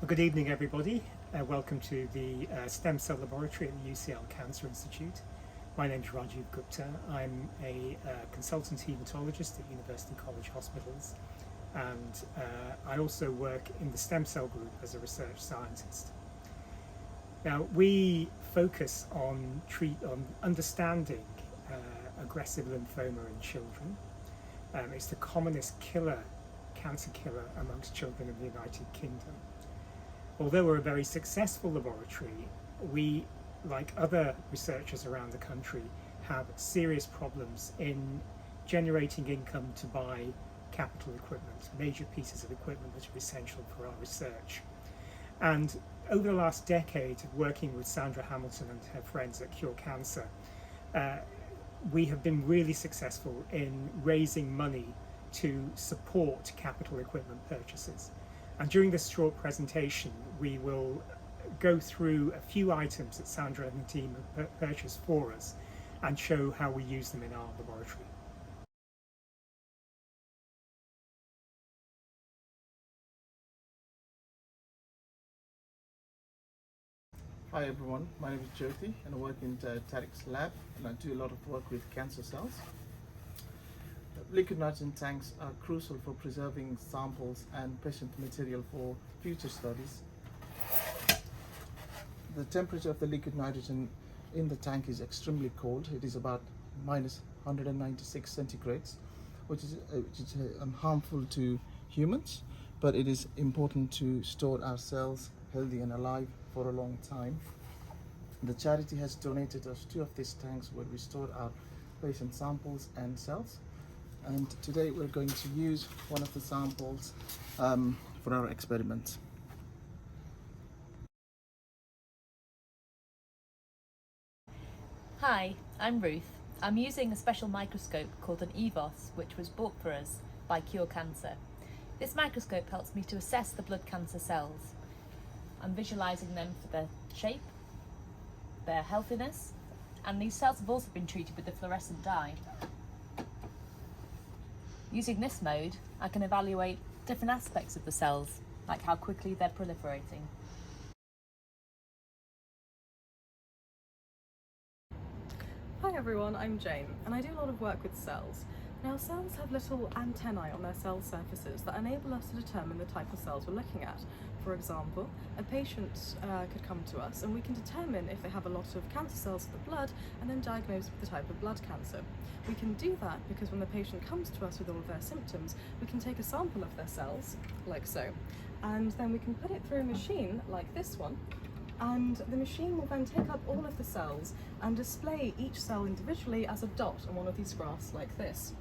Well, good evening, everybody. Welcome to the Stem Cell Laboratory at the UCL Cancer Institute. My name is Rajiv Gupta. I'm a consultant hematologist at University College Hospitals, and I also work in the stem cell group as a research scientist. Now, we focus on understanding aggressive lymphoma in children. It's the commonest cancer killer amongst children in the United Kingdom. Although we're a very successful laboratory, we, like other researchers around the country, have serious problems in generating income to buy capital equipment, major pieces of equipment that are essential for our research. And over the last decade of working with Sandra Hamilton and her friends at Cure Cancer, we have been really successful in raising money to support capital equipment purchases. And during this short presentation, we will go through a few items that Sandra and the team have purchased for us and show how we use them in our laboratory. Hi everyone, my name is Jyoti and I work in Taric's lab, and I do a lot of work with cancer cells. Liquid nitrogen tanks are crucial for preserving samples and patient material for future studies. The temperature of the liquid nitrogen in the tank is extremely cold. It is about minus 196 centigrades, which is harmful to humans, but it is important to store our cells healthy and alive for a long time. The charity has donated us 2 of these tanks where we store our patient samples and cells. And today we're going to use one of the samples for our experiment. Hi, I'm Ruth. I'm using a special microscope called an EVOS, which was bought for us by Cure Cancer. This microscope helps me to assess the blood cancer cells. I'm visualising them for their shape, their healthiness, and these cells have also been treated with the fluorescent dye. Using this mode, I can evaluate different aspects of the cells, like how quickly they're proliferating. Hi everyone, I'm Jane, and I do a lot of work with cells. Now, cells have little antennae on their cell surfaces that enable us to determine the type of cells we're looking at. For example, a patient could come to us and we can determine if they have a lot of cancer cells in the blood and then diagnose with the type of blood cancer. We can do that because when the patient comes to us with all of their symptoms, we can take a sample of their cells, like so, and then we can put it through a machine like this one, and the machine will then take up all of the cells and display each cell individually as a dot on one of these graphs like this.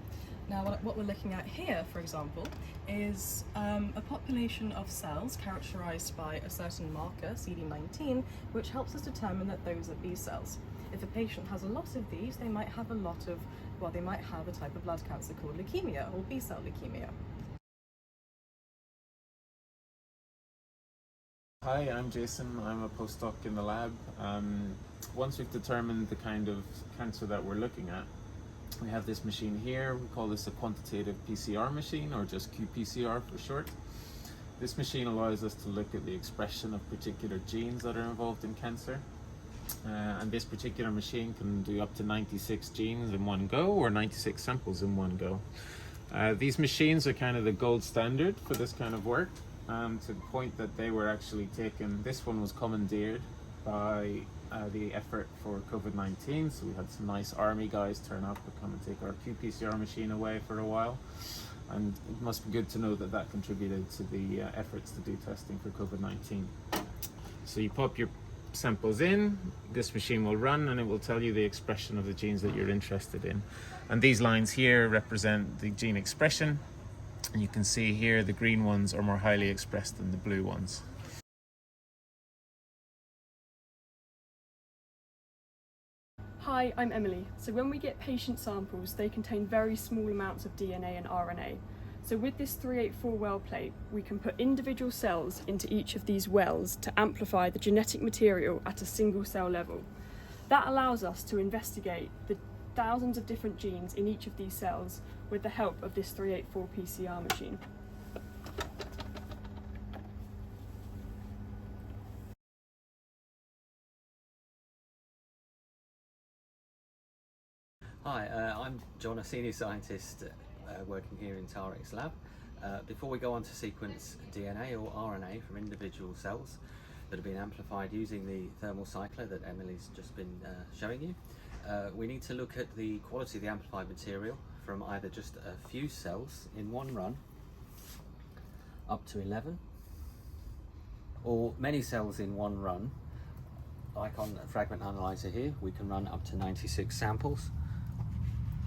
Now, what we're looking at here, for example, is a population of cells characterized by a certain marker, CD19, which helps us determine that those are B cells. If a patient has a lot of these, they might have they might have a type of blood cancer called leukemia or B-cell leukemia. Hi, I'm Jason. I'm a postdoc in the lab. Once we've determined the kind of cancer that we're looking at, we have this machine here. We call this a quantitative PCR machine, or just qPCR for short. This machine allows us to look at the expression of particular genes that are involved in cancer. And this particular machine can do up to 96 genes in one go, or 96 samples in one go. These machines are kind of the gold standard for this kind of work. To the point that they were actually taken, this one was commandeered by the effort for COVID-19, so we had some nice army guys turn up to come and take our qPCR machine away for a while, and it must be good to know that that contributed to the efforts to do testing for COVID-19. So you pop your samples in, this machine will run and it will tell you the expression of the genes that you're interested in, and these lines here represent the gene expression. And you can see here the green ones are more highly expressed than the blue ones. Hi, I'm Emily. So when we get patient samples, they contain very small amounts of DNA and RNA. So with this 384 well plate, we can put individual cells into each of these wells to amplify the genetic material at a single cell level. That allows us to investigate the thousands of different genes in each of these cells with the help of this 384 PCR machine. Hi, I'm John, a senior scientist working here in Taric's lab. Before we go on to sequence DNA or RNA from individual cells that have been amplified using the thermal cycler that Emily's just been showing you, we need to look at the quality of the amplified material from either just a few cells in one run up to 11, or many cells in one run. Like on a fragment analyzer here, we can run up to 96 samples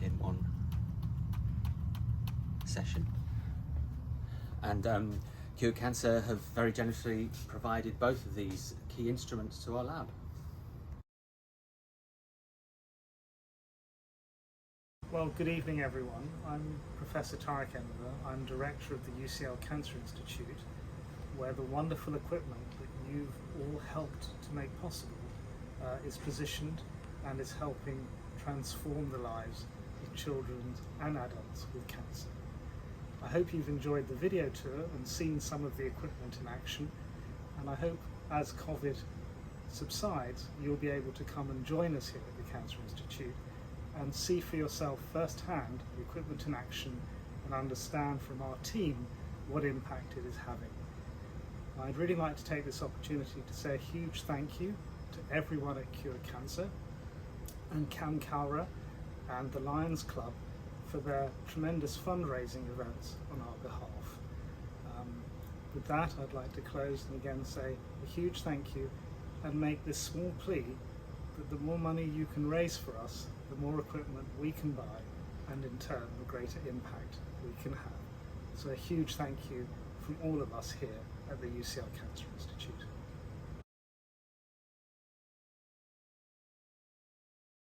in one session. And Cure Cancer have very generously provided both of these key instruments to our lab. Well, good evening everyone. I'm Professor Taric. I'm Director of the UCL Cancer Institute, where the wonderful equipment that you've all helped to make possible is positioned and is helping transform the lives of children and adults with cancer. I hope you've enjoyed the video tour and seen some of the equipment in action, and I hope as COVID subsides you'll be able to come and join us here at the Cancer Institute and see for yourself firsthand the equipment in action and understand from our team what impact it is having. I'd really like to take this opportunity to say a huge thank you to everyone at Cure Cancer and CAMCALRA and the Lions Club for their tremendous fundraising events on our behalf. With that, I'd like to close and again say a huge thank you and make this small plea that the more money you can raise for us, the more equipment we can buy, and in turn the greater impact we can have. So a huge thank you from all of us here at the UCL Cancer Institute.